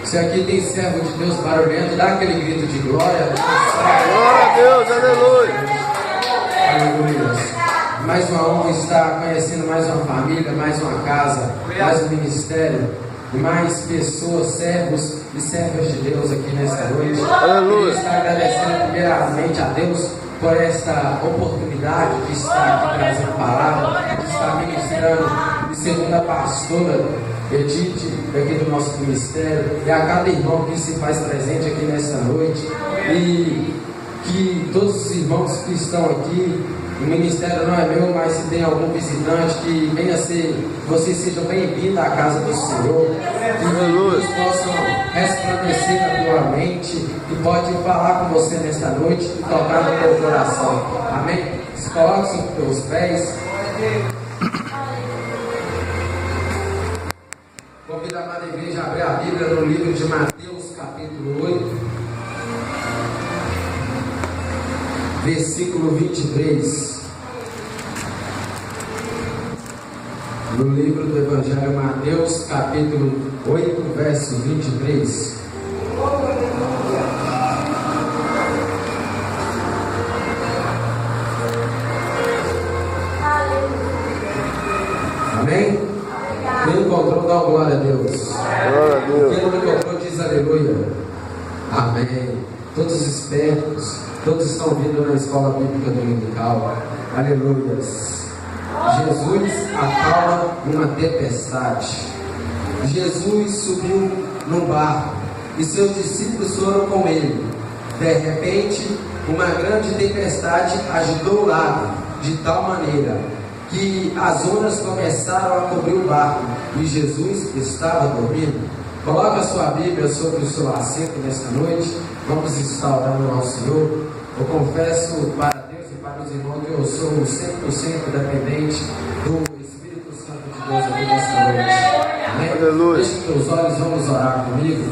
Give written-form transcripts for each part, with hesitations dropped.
Se aqui tem servo de Deus barulhento, dá aquele grito de glória. Glória a Deus, aleluia. Aleluia. Mais uma honra estar conhecendo mais uma família, mais uma casa, mais um ministério, mais pessoas, servos e servas de Deus aqui nesta noite. Aleluia. Queria estar agradecendo primeiramente a Deus por esta oportunidade de estar aqui trazendo palavra, de estar ministrando, e segundo a pastora Edith, aqui do nosso ministério, e a cada irmão que se faz presente aqui nesta noite, e que todos os irmãos que estão aqui, o ministério não é meu, mas se tem algum visitante que venha ser, vocês sejam bem-vindos à casa do Senhor, que todos possam resplandecer na tua mente, e pode falar com você nesta noite e tocar no teu coração. Amém? Se coloque sobre os teus pés. Convido a amada igreja a abrir a Bíblia no livro de Mateus, capítulo 8, versículo 23. No livro do Evangelho Mateus, capítulo 8, verso 23. Amém? Quem encontrou, dá glória a Deus. Glória a Deus. Quem não encontrou, diz aleluia. Amém. Todos espertos, todos estão vindo na escola bíblica dominical. Aleluias. Jesus acalma uma tempestade. Jesus subiu num barco e seus discípulos foram com ele. De repente, uma grande tempestade agitou o lago de tal maneira que as ondas começaram a cobrir o barco e Jesus estava dormindo. Coloque a sua Bíblia sobre o seu assento nesta noite. Vamos estar orando ao Senhor. Eu confesso para Deus e para os irmãos que eu sou 100% dependente do Espírito Santo de Deus aqui nesta noite. Amém? Aleluia. Feche teus olhos, vamos orar comigo.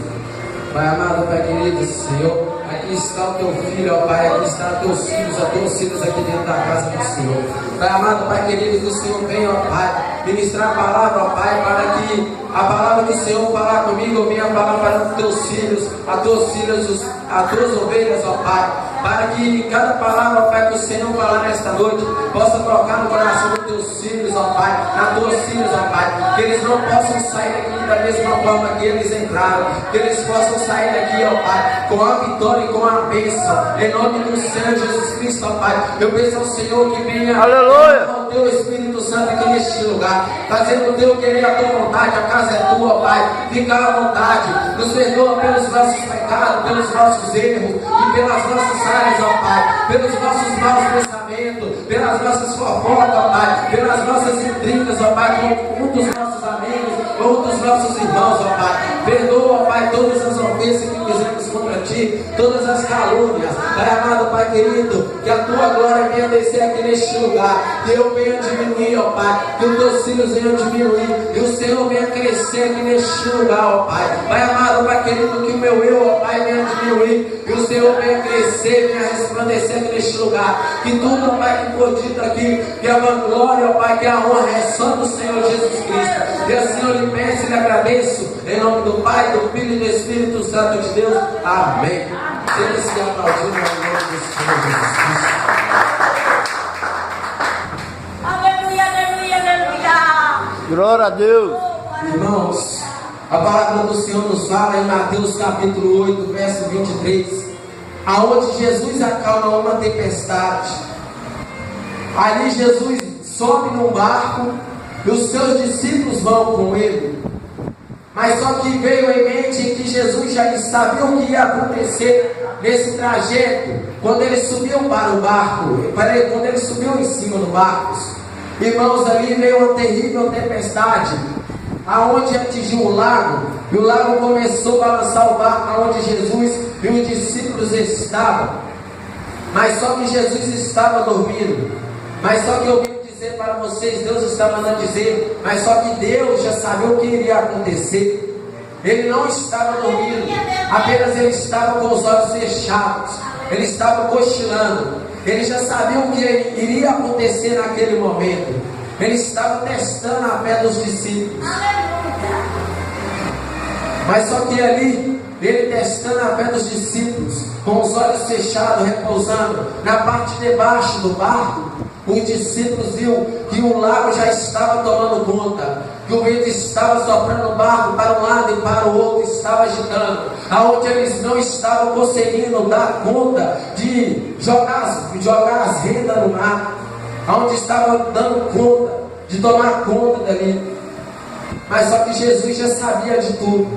Pai amado, Pai querido, Senhor, aqui está o teu filho, ó Pai, aqui estão os teus filhos, os teus filhos aqui dentro da casa do Senhor. Pai amado, Pai querido, que o Senhor venha, ó Pai, ministrar a palavra, ó Pai, para que a palavra do Senhor falar comigo, venha falar para os teus filhos, as tuas filhas, as tuas ovelhas, ó Pai, para que cada palavra, ó Pai, que o Senhor falar nesta noite, possa tocar no coração dos teus filhos, ó Pai, nas tuas filhas, ó Pai, que eles não possam sair daqui da mesma forma que eles entraram, que eles possam sair daqui, ó Pai, com a vitória e com a bênção, em nome do Senhor Jesus Cristo, ó Pai. Eu peço ao Senhor que venha, aleluia, o teu Espírito Santo aqui neste lugar, fazendo o teu querer, a tua vontade. A casa é tua, ó Pai, fica à vontade, nos perdoa pelos nossos pecados, pelos nossos erros e pelas nossas áreas, ó Pai, pelos nossos maus pensamentos, pelas nossas fofocas, ó Pai, pelas nossas intrigas, ó Pai, com um dos nossos amigos ou dos nossos irmãos, ó Pai. Perdoa, ó Pai, todas as ofensas que fizemos contra Ti, todas as calúnias. Pai amado, Pai querido, que a Tua glória venha descer aqui neste lugar, que eu venha diminuir, ó Pai, que os Teus filhos venham diminuir, e o Senhor venha crescer aqui neste lugar, ó Pai. Pai amado, Pai querido, que o meu eu, ó Pai, venha diminuir, e o Senhor venha crescer, venha resplandecer aqui neste lugar, que tudo, ó Pai, que for dito aqui, que a glória, ó Pai, que a honra é só do Senhor Jesus Cristo. E assim eu lhe peço e lhe agradeço, em nome do Pai, do Filho e do Espírito Santo de Deus. Amém. Seja se aplaudido em nome do Senhor Jesus Cristo. Aleluia, aleluia, aleluia. Glória a Deus. Irmãos, a palavra do Senhor nos fala em Mateus capítulo 8, verso 23, aonde Jesus acalma uma tempestade. Ali Jesus sobe num barco e os seus discípulos vão com ele. Mas só que veio em mente que Jesus já sabia o que ia acontecer nesse trajeto, quando ele subiu para o barco, quando ele subiu em cima do barco. Irmãos, ali veio uma terrível tempestade, aonde atingiu o lago, e o lago começou a balançar o barco aonde Jesus e os discípulos estavam. Mas só que Jesus estava dormindo. Mas só que eu vim dizer para vocês, Deus está mandando dizer, mas só que Deus já sabia o que iria acontecer. Ele não estava dormindo, apenas ele estava com os olhos fechados, ele estava cochilando. Ele já sabia o que iria acontecer naquele momento. Ele estava testando a fé dos discípulos. Mas só que ali, ele testando a fé dos discípulos, com os olhos fechados, repousando na parte de baixo do barco, os discípulos viram que o lago já estava tomando conta, que o vento estava soprando o barco para um lado e para o outro, estava agitando, aonde eles não estavam conseguindo dar conta de jogar as rendas no mar, aonde estavam dando conta de tomar conta dali. Mas só que Jesus já sabia de tudo.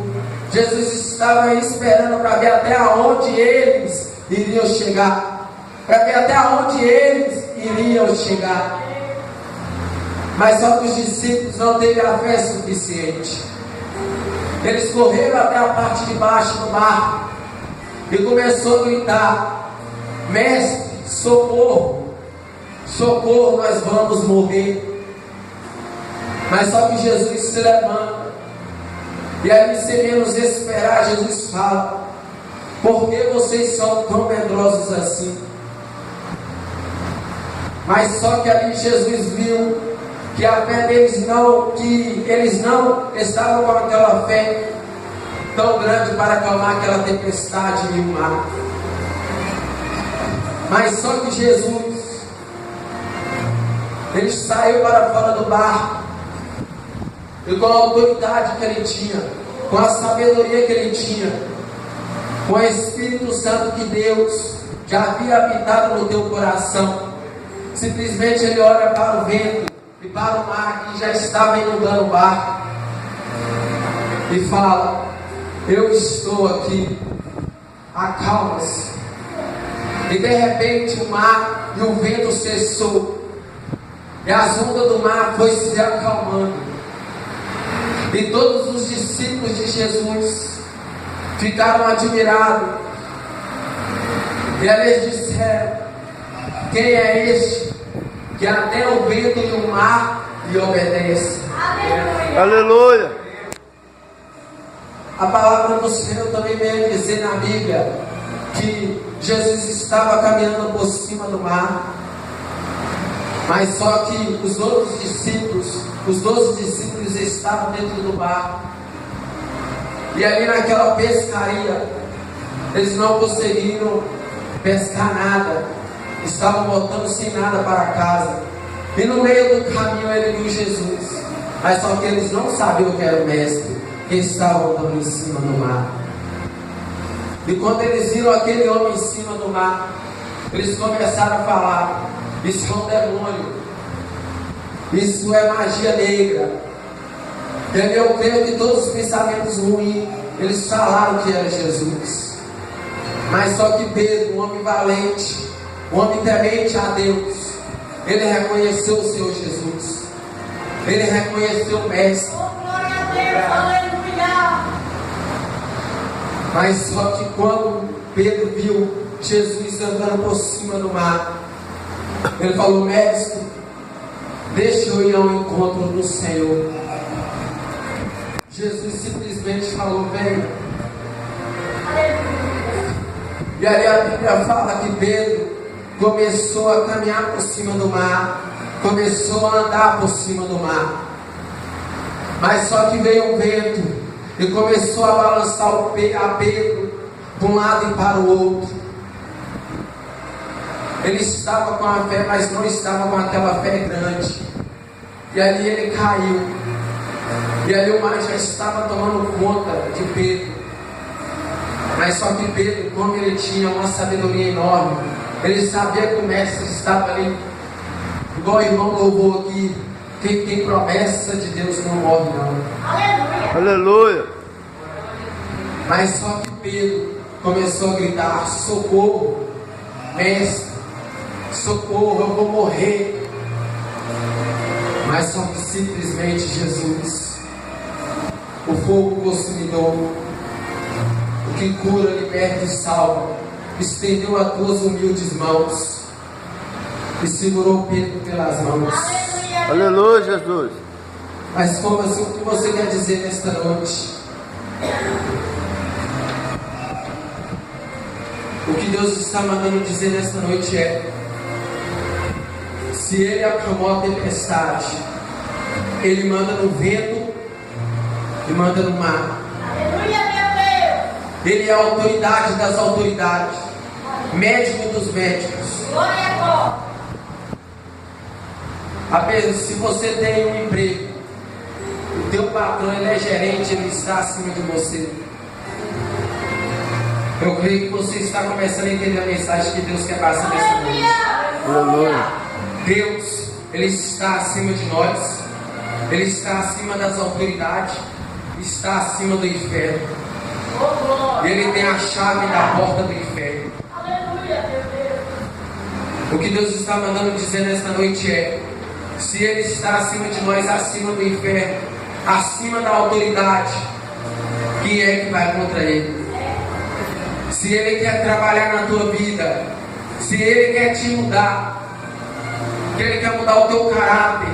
Jesus estava esperando para ver até onde eles iriam chegar, para ver até onde eles iriam chegar. Mas só que os discípulos não teve a fé suficiente. Eles correram até a parte de baixo do barco e começou a gritar: Mestre, socorro, socorro, nós vamos morrer. Mas só que Jesus se levanta, e aí, sem menos esperar, Jesus fala: por que vocês são tão medrosos assim? Mas só que ali Jesus viu que a fé deles que eles não estavam com aquela fé tão grande para acalmar aquela tempestade e o mar. Mas só que Jesus, ele saiu para fora do barco, e com a autoridade que ele tinha, com a sabedoria que ele tinha, com o Espírito Santo que Deus já havia habitado no teu coração, simplesmente ele olha para o vento e para o mar que já estava inundando o barco e fala: eu estou aqui, acalma-se. E de repente o mar e o vento cessou, e as ondas do mar foi se acalmando. E todos os discípulos de Jesus ficaram admirados. E eles disseram: quem é este que até o vento e o mar lhe obedecem? Aleluia. A palavra do Senhor também veio dizer na Bíblia que Jesus estava caminhando por cima do mar. Mas só que os outros discípulos, os 12 discípulos estavam dentro do barco. E ali naquela pescaria, eles não conseguiram pescar nada. Estavam voltando sem nada para casa. E no meio do caminho ele viu Jesus. Mas só que eles não sabiam que era o mestre, que estava andando em cima do mar. E quando eles viram aquele homem em cima do mar, eles começaram a falar: isso é um demônio, isso é magia negra. E eu creio que todos os pensamentos ruins, eles falaram que era Jesus. Mas só que Pedro, um homem valente, um homem temente a Deus, ele reconheceu o Senhor Jesus, ele reconheceu o Mestre. Glória a Deus, aleluia. Mas só que quando Pedro viu Jesus andando por cima do mar, ele falou: Mestre, deixa eu ir ao encontro do Senhor. Jesus simplesmente falou: venha. E aí a Bíblia fala que Pedro começou a caminhar por cima do mar, começou a andar por cima do mar. Mas só que veio um vento e começou a balançar a Pedro de um lado e para o outro. Ele estava com a fé, mas não estava com aquela fé grande. E ali ele caiu. E ali o mar já estava tomando conta de Pedro. Mas só que Pedro, como ele tinha uma sabedoria enorme, ele sabia que o mestre estava ali. Igual o irmão louvou aqui: quem tem promessa de Deus não morre não. Aleluia. Aleluia. Mas só que Pedro começou a gritar: socorro, mestre, socorro, eu vou morrer. Mas só que simplesmente Jesus, o fogo consumidor, o que cura, liberta e salva, estendeu as tuas humildes mãos e segurou Pedro pelas mãos. Aleluia, Jesus. Mas como assim, o que você quer dizer nesta noite? O que Deus está mandando dizer nesta noite é: se Ele acalmou a tempestade, Ele manda no vento e manda no mar. Aleluia. Ele é a autoridade das autoridades, médico dos médicos. Apenas se você tem um emprego, o teu patrão, ele é gerente, ele está acima de você. Eu creio que você está começando a entender a mensagem que Deus quer passar nessa noite. Aleluia. Deus, ele está acima de nós, ele está acima das autoridades, está acima do inferno. Ele tem a chave da porta do inferno. O que Deus está mandando dizer nesta noite é: se ele está acima de nós, acima do inferno, acima da autoridade, quem é que vai contra ele? Se ele quer trabalhar na tua vida, se ele quer te mudar, que ele quer mudar o teu caráter,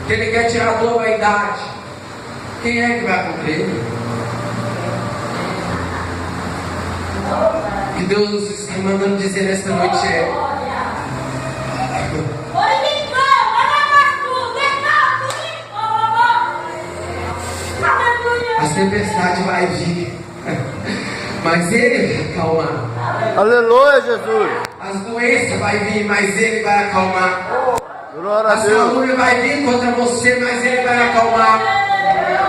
que ele quer tirar a tua vaidade, quem é que vai contra ele? O que Deus está mandando dizer nesta noite é: as tempestades vai vir, mas ele vai acalmar. Aleluia, Jesus. As doenças vai vir, mas ele vai acalmar. Glória a As Deus. calúnias vai vir contra você, mas ele vai acalmar.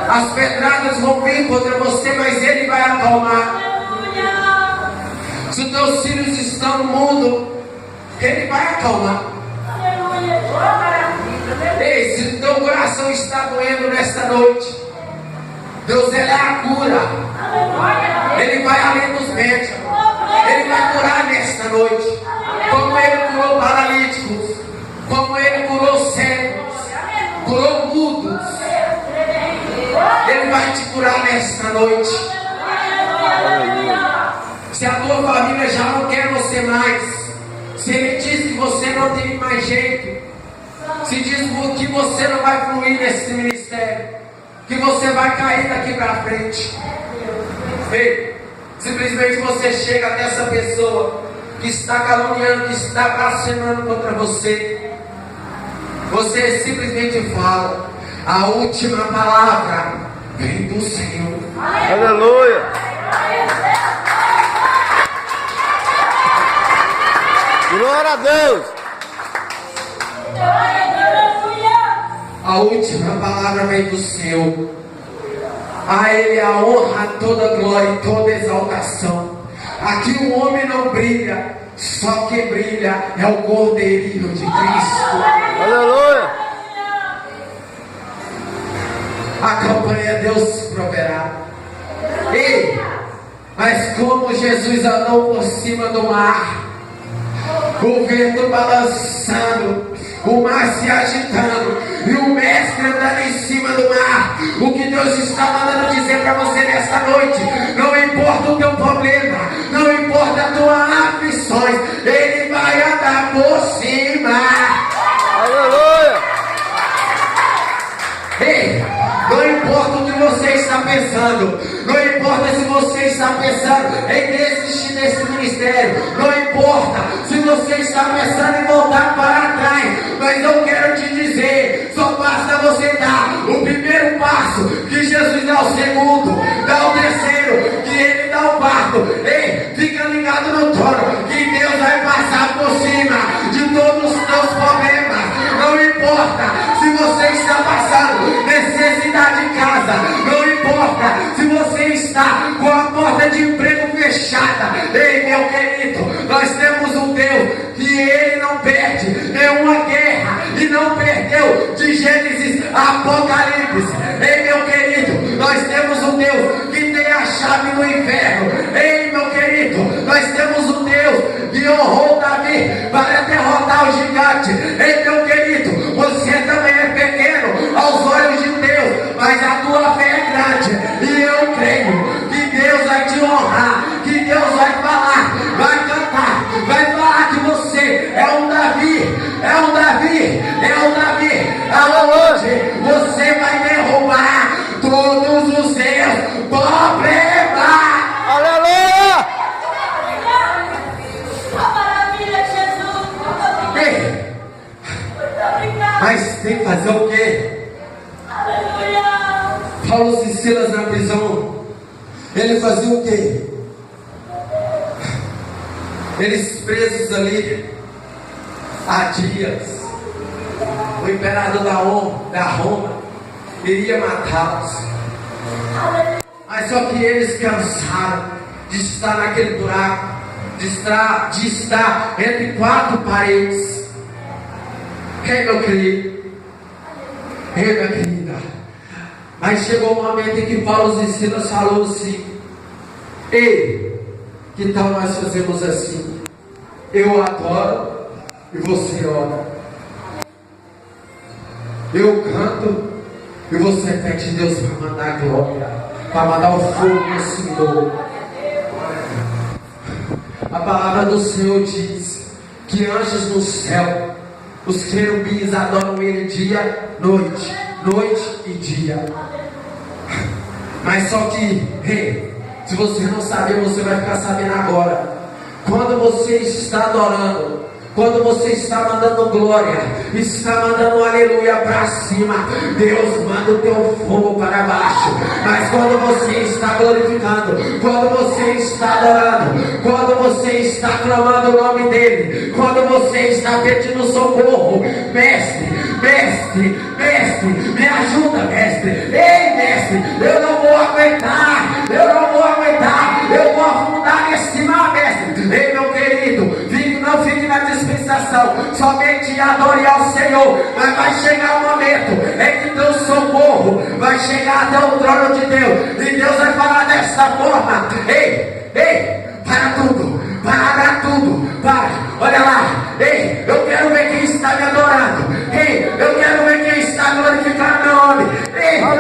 As pedradas vão vir contra você, mas ele vai acalmar. Se os teus filhos estão no mundo, ele vai acalmar. Ei, se o teu coração está doendo nesta noite, Deus, ele é a cura. Ele vai além dos médicos. Ele vai curar nesta noite. Como ele curou paralíticos, como ele curou cegos, curou mudos, ele vai te curar nesta noite. Se a tua família já não quer você mais, se ele diz que você não tem mais jeito, se diz que você não vai fluir nesse ministério, que você vai cair daqui para frente. Ei, simplesmente você chega até essa pessoa que está caluniando, que está blasfemando contra você. Você simplesmente fala: a última palavra vem do Senhor. Aleluia. Glória a Deus. A última palavra vem do Senhor. A Ele a honra, toda glória e toda exaltação. Aqui o homem não brilha, só quem brilha é o Cordeirinho de Cristo. Aleluia. A campanha Deus proverá. Ei, mas como Jesus andou por cima do mar, o vento balançando, o mar se agitando e o mestre andando em cima do mar, o que Deus está mandando dizer para você nesta noite: não importa o teu problema, não importa as tuas aflições, Ele vai andar por cima. Aleluia. Ei, não importa o que você está pensando, não importa se você está pensando em desistir desse ministério, não importa se você está pensando em voltar para trás, mas eu quero te dizer: só basta você dar o primeiro passo, que Jesus dá o segundo, dá o terceiro, que Ele dá o quarto. Ei, fica ligado no trono, que Deus vai passar por cima de todos os teus problemas. Não importa se você está passando necessidade em casa, não importa se você está com a porta de emprego fechada. Ei, meu querido, nós temos um Deus que Ele não perde nenhuma guerra e não perdeu de Gênesis a Apocalipse. Ei, meu querido, nós temos um Deus que tem a chave do inferno. Ei, meu querido, nós temos um Deus que honrou Davi para derrotar o gigante. Ei, meu querido, você também é pequeno aos olhos de Deus, mas a tua fé é grande, e eu creio que Deus vai te honrar, que Deus vai falar, vai cantar, vai falar que você é um Davi, é um Davi, é um Davi, aonde você vai derrubar todos os seus problemas. Aleluia. Ei, mas tem que fazer o quê? Paulo e Silas na prisão, ele fazia o quê? Eles presos ali há dias. O imperador da Roma iria matá-los. Mas só que eles cansaram de estar naquele buraco, de estar entre quatro paredes. Ei, meu querido, ei, minha querida. Mas chegou o momento em que Paulo e Silas falou assim: ei, que tal nós fazemos assim? Eu adoro e você ora. Eu canto e você pede Deus para mandar glória, para mandar o fogo do Senhor. A palavra do Senhor diz que anjos no céu, os querubins adoram Ele dia, noite, noite e dia. Mas só que, se você não saber, você vai ficar sabendo agora. Quando você está adorando, quando você está mandando glória, está mandando aleluia para cima, Deus manda o teu fogo para baixo. Mas quando você está glorificando, quando você está adorando, quando você está clamando o nome dele, quando você está pedindo socorro, mestre, me ajuda, mestre. Ei, mestre, eu não vou aguentar, eu vou afundar nesse mar, mestre. Ei, meu querido, não fique na dispensação, somente adore ao Senhor. Mas vai chegar um momento em que teu socorro vai chegar até o trono de Deus, e Deus vai falar dessa forma: ei, para tudo, olha lá, ei, eu quero ver quem está me adorando, ei, eu quero ver quem está glorificando meu nome, ei, está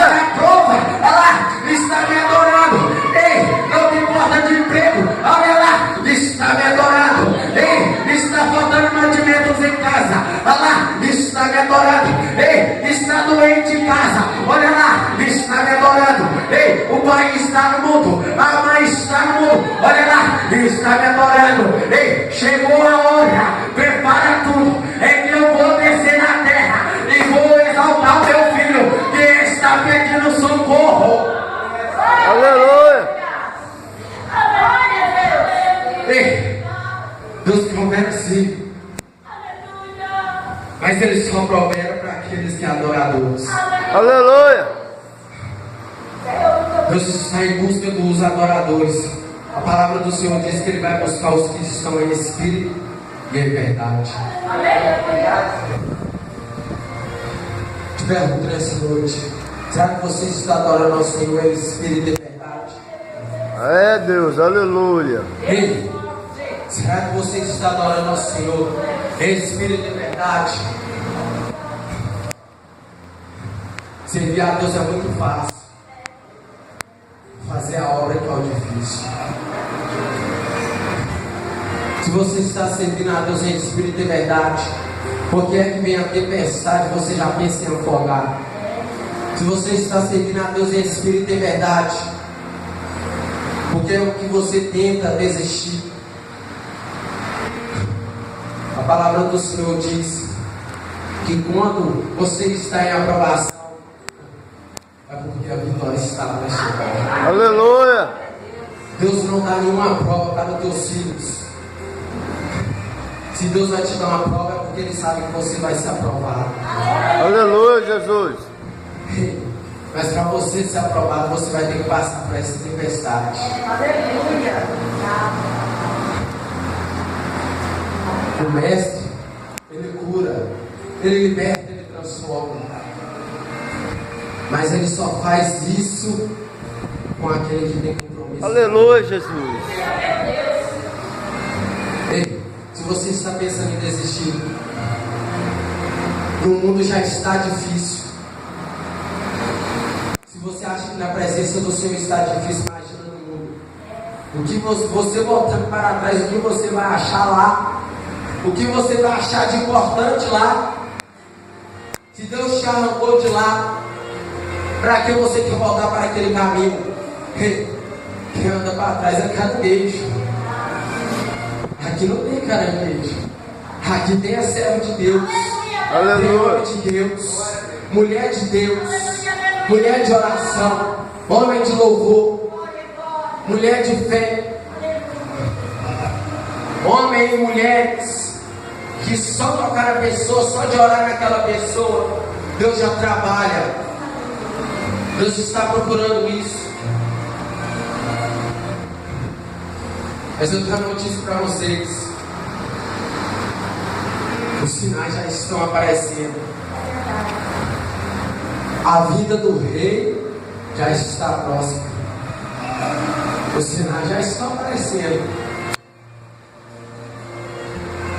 na prova, olha lá, está me adorando, ei, não te importa de emprego, olha lá, está me adorando, ei, está faltando mantimentos em casa, olha lá, está me adorando, ei, está doente em casa, olha lá, está me adorando, ei, o pai está no mundo, a mãe está no mundo, olha lá, está me adorando, ei, chegou a hora, prepara tudo, é que eu vou descer na terra e vou exaltar o meu filho que está pedindo socorro. Aleluia. Ei, Deus proverá sim, mas Ele só proverá para aqueles que adoram a Deus. Aleluia. Deus está em busca dos adoradores. A palavra do Senhor diz que Ele vai buscar os que estão em espírito e em verdade. Te pergunto nessa noite: será que você está adorando ao Senhor em espírito e verdade? É Deus, aleluia. Ei, será que você está adorando ao Senhor em espírito e verdade? Servir a Deus é muito fácil, fazer a obra que é o difícil. Se você está servindo a Deus em espírito e verdade, porque é que vem a tempestade, você já pensa em afogar. Se você está servindo a Deus em espírito e verdade, porque é o que você tenta desistir. A palavra do Senhor diz que quando você está em aprovação, é porque a vitória está na chegada. Aleluia. Deus não dá nenhuma prova para os teus filhos. Se Deus vai te dar uma prova, é porque Ele sabe que você vai ser aprovado. Aleluia, Jesus. Mas para você ser aprovado, você vai ter que passar por essa tempestade. O mestre, ele cura, ele liberta, ele transforma. Mas ele só faz isso com aquele que tem compromisso. Aleluia, Jesus. Ei, se você está pensando em desistir, o mundo já está difícil. Se você acha que na presença do Senhor está difícil, imagina no mundo. O que você voltando para trás, o que você vai achar lá? O que você vai achar de importante lá? Se Deus te arrancou de lá, para que você quer voltar para aquele caminho? Quem anda para trás é caranguejo. Aqui não tem caranguejo. Aqui tem a serva de Deus. Aleluia. Tem homem de Deus, mulher de Deus, mulher de oração, homem de louvor, mulher de fé. Homens e mulheres que só tocar a pessoa, só de orar naquela pessoa, Deus já trabalha. Deus está procurando isso. Mas eu tenho uma notícia para vocês. Os sinais já estão aparecendo. A vida do rei já está próxima. Os sinais já estão aparecendo.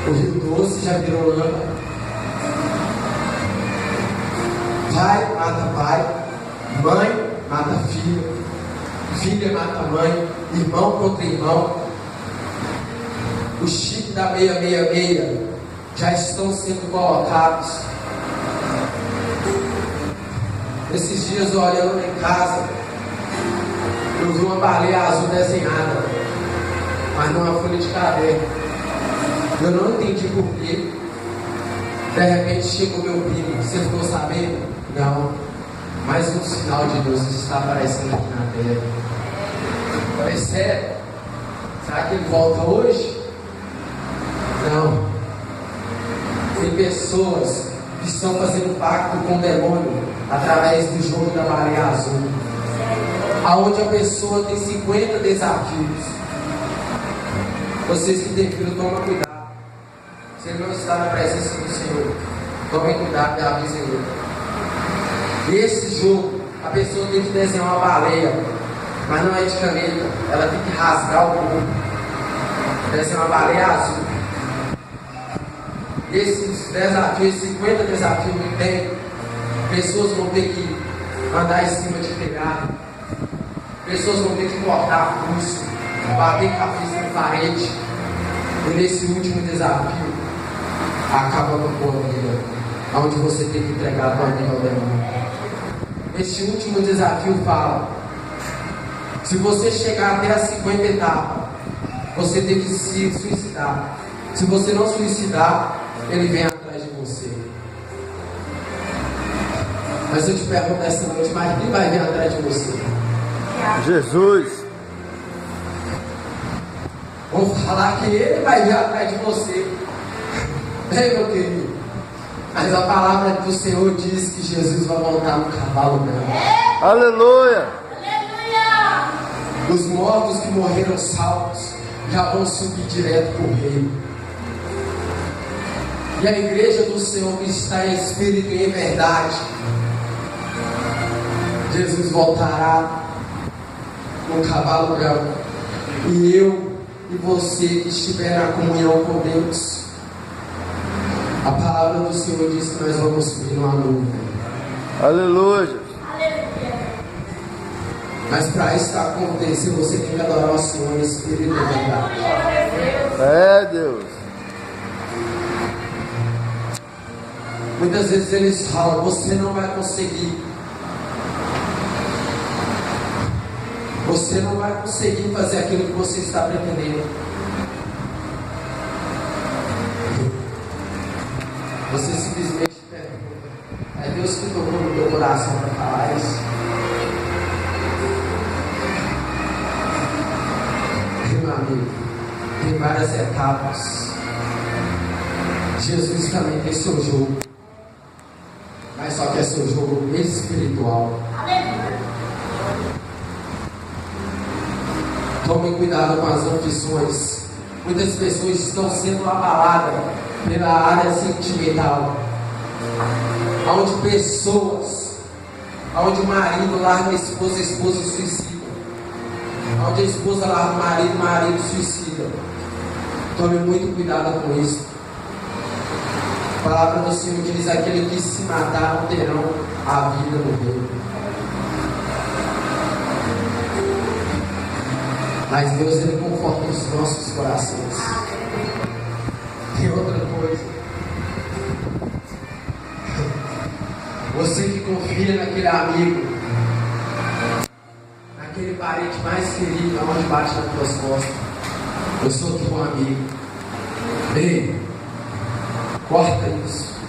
O rio doce já virou lama. Pai mata pai. Mãe mata filha. Filha mata mãe. Irmão contra irmão. Os chips da 666 já estão sendo colocados. Esses dias, olhando em casa, eu vi uma baleia azul desenhada, mas numa folha de caderno. Eu não entendi porquê. De repente chegou meu primo. Você ficou sabendo? Não. Mais um sinal de Deus está aparecendo aqui na terra. Falei, sério? Será que ele volta hoje? Não. Tem pessoas que estão fazendo pacto com o demônio através do jogo da baleia azul, aonde a pessoa tem 50 desafios. Vocês que têm filho, tomem cuidado. Se ele não está na presença do Senhor, tomem cuidado e avisem ele. E esse jogo, a pessoa tem que desenhar uma baleia, mas não é de caneta, ela tem que rasgar o corpo, desenhar uma baleia azul. Esses desafios, 50 desafios que tem, pessoas vão ter que andar em cima de telhado, pessoas vão ter que cortar pulso, bater cabeça na parede. E nesse último desafio, acaba com a tua vida, onde você tem que entregar a tua vida ao demônio. Este último desafio fala: se você chegar até as 50 etapas, você tem que se suicidar. Se você não suicidar, ele vem atrás de você. Mas eu te pergunto essa noite, mas quem vai vir atrás de você? Jesus. Vou falar que ele vai vir atrás de você. Ei, meu querido. Mas a palavra do Senhor diz que Jesus vai voltar no cavalo branco. Aleluia. Aleluia. Os mortos que morreram salvos já vão subir direto para o reino. E a igreja do Senhor que está em espírito e em verdade, Jesus voltará no cavalo branco. E eu e você que estiver na comunhão com Deus, a palavra do Senhor diz que nós vamos subir numa nuvem. Aleluia. Mas para isso acontecer, você tem que adorar o Senhor em espírito e em verdade. É, Deus. Muitas vezes eles falam: você não vai conseguir. Você não vai conseguir fazer aquilo que você está pretendendo. Você simplesmente pergunta: é Deus que tocou no teu coração para falar isso? Meu amigo, tem várias etapas. Jesus também tem seu jogo, mas só que é seu jogo espiritual. Tomem cuidado com as ambições. Muitas pessoas estão sendo abaladas pela área sentimental, onde pessoas, onde o marido larga a esposa suicida, onde a esposa larga o marido suicida. Tome muito cuidado com isso. A palavra do Senhor diz: aquele que se matar não terão a vida no reino. Mas Deus, Ele conforta os nossos corações. Tem outra coisa. Você que confia naquele amigo, naquele parente mais querido, onde bate nas tuas costas: eu sou teu amigo. Ei, corta isso.